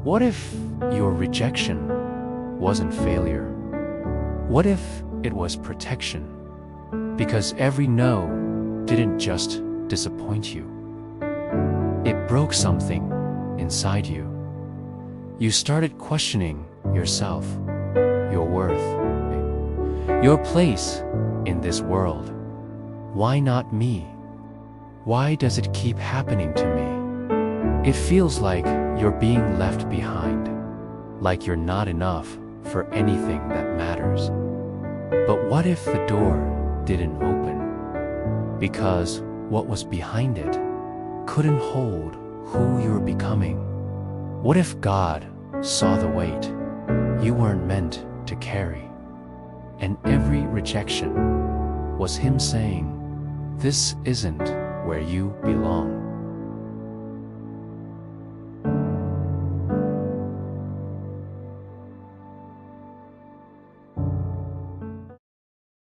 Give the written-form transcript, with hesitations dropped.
What if your rejection wasn't failure? What if it was protection? Because every no didn't just disappoint you. It broke something inside you. You started questioning yourself, your worth, your place in this world. Why not me? Why does it keep happening to me? It feels like you're being left behind, like you're not enough for anything that matters. But what if the door didn't open? Because what was behind it couldn't hold who you're becoming. What if God saw the weight you weren't meant to carry? And every rejection was Him saying, "This isn't where you belong."